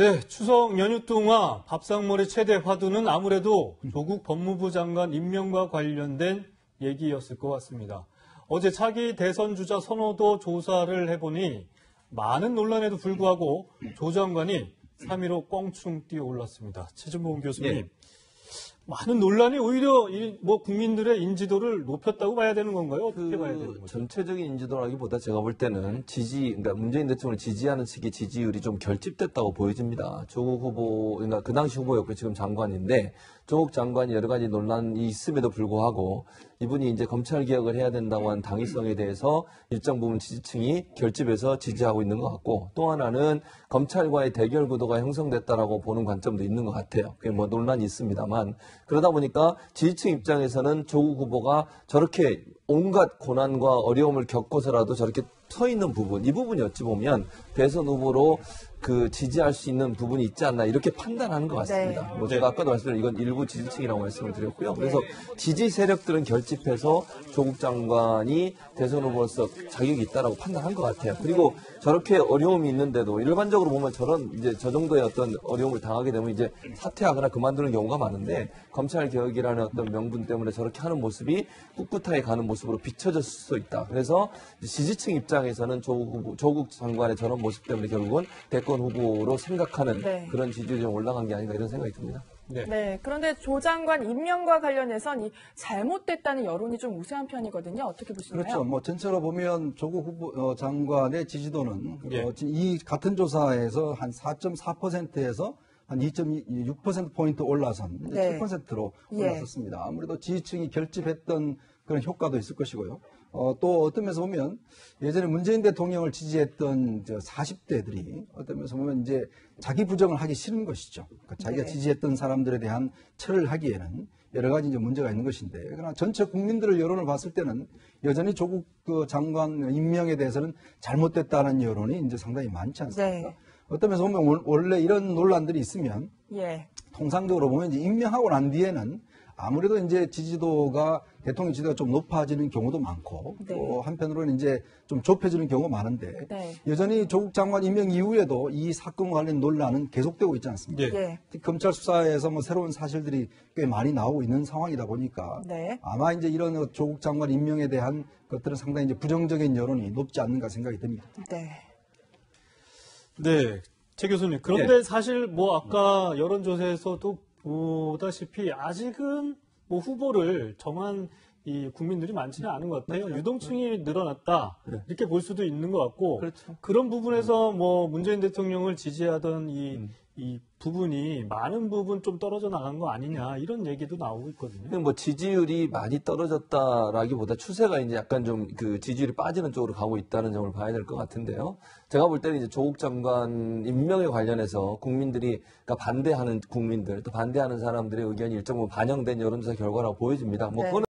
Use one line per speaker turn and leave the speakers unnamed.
네, 추석 연휴 동안 밥상머리 최대 화두는 아무래도 조국 법무부 장관 임명과 관련된 얘기였을 것 같습니다. 어제 차기 대선 주자 선호도 조사를 해보니 많은 논란에도 불구하고 조 장관이 3위로 껑충 뛰어올랐습니다. 최준봉 교수님,
예.
많은 논란이 오히려 국민들의 인지도를 높였다고 봐야 되는 건가요? 어떻게 봐야 되는 거죠?
전체적인 인지도라기보다 제가 볼 때는 그러니까 문재인 대통령을 지지하는 측의 지지율이 좀 결집됐다고 보여집니다. 조국 후보, 그러니까 그 당시 후보였고 지금 장관인데 조국 장관이 여러 가지 논란이 있음에도 불구하고 이분이 이제 검찰 개혁을 해야 된다고 한 당위성에 대해서 일정 부분 지지층이 결집해서 지지하고 있는 것 같고, 또 하나는 검찰과의 대결 구도가 형성됐다라고 보는 관점도 있는 것 같아요. 그게 뭐 논란이 있습니다만, 그러다 보니까 지지층 입장에서는 조국 후보가 저렇게 온갖 고난과 어려움을 겪고서라도 저렇게 서 있는 부분, 이 부분이 어찌 보면 대선 후보로 지지할 수 있는 부분이 있지 않나 이렇게 판단하는 것 같습니다.
네.
뭐 제가 아까도 말씀드린 이건 일부 지지층이라고 말씀을 드렸고요. 그래서 지지 세력들은 결집해서 조국 장관이 대선 후보로서 자격이 있다라고 판단한 것 같아요. 그리고 저렇게 어려움이 있는데도 일반적으로 보면 저 정도의 어떤 어려움을 당하게 되면 이제 사퇴하거나 그만두는 경우가 많은데, 검찰 개혁이라는 어떤 명분 때문에 저렇게 하는 모습이 꿋꿋하게 가는 모습으로 비춰졌을 수 있다. 그래서 지지층 입장에서는 조국 장관의 저런 모습 때문에 결국은 대권 후보로 생각하는 그런 지지율이 좀 올라간 게 아닌가 이런 생각이 듭니다.
네. 그런데 조 장관 임명과 관련해선 이 잘못됐다는 여론이 좀 우세한 편이거든요. 어떻게 보시나요?
그렇죠. 뭐 전체로 보면 조국 후보 장관의 지지도는 이 같은 조사에서 한 4.4%에서 한 2.6%포인트 올라선 7%로 올랐었습니다. 아무래도 지지층이 결집했던 그런 효과도 있을 것이고요. 또 어떤 면에서 보면 예전에 문재인 대통령을 지지했던 40대들이 어떤 면에서 보면 이제 자기 부정을 하기 싫은 것이죠. 그러니까 자기가 지지했던 사람들에 대한 철을 하기에는 여러 가지 이제 문제가 있는 것인데, 그러나 전체 국민들의 여론을 봤을 때는 여전히 조국 장관 임명에 대해서는 잘못됐다는 여론이 이제 상당히 많지 않습니까? 어떤 면에서 보면 원래 이런 논란들이 있으면 통상적으로 보면 이제 임명하고 난 뒤에는 아무래도 이제 대통령 지지도가 좀 높아지는 경우도 많고, 또 한편으로는 이제 좀 좁혀지는 경우가 많은데, 여전히 조국 장관 임명 이후에도 이 사건과 관련 논란은 계속되고 있지 않습니까? 검찰 수사에서 뭐 새로운 사실들이 꽤 많이 나오고 있는 상황이다 보니까, 아마 이제 이런 조국 장관 임명에 대한 것들은 상당히 이제 부정적인 여론이 높지 않는가 생각이 듭니다.
네, 최 교수님. 그런데 사실 아까 여론조사에서도 보다시피 아직은 후보를 정한 이 국민들이 많지는 않은 것 같아요. 유동층이 늘어났다 이렇게 볼 수도 있는 것 같고, 그런 부분에서 문재인 대통령을 지지하던 이 부분이 많은 부분 좀 떨어져 나간 거 아니냐 이런 얘기도 나오고 있거든요.
지지율이 많이 떨어졌다라기보다 추세가 이제 약간 좀 지지율이 빠지는 쪽으로 가고 있다는 점을 봐야 될 것 같은데요. 제가 볼 때는 이제 조국 장관 임명에 관련해서 국민들이, 그러니까 반대하는 국민들 또 반대하는 사람들의 의견이 일정 부분 반영된 여론조사 결과라고 보여집니다. 그거는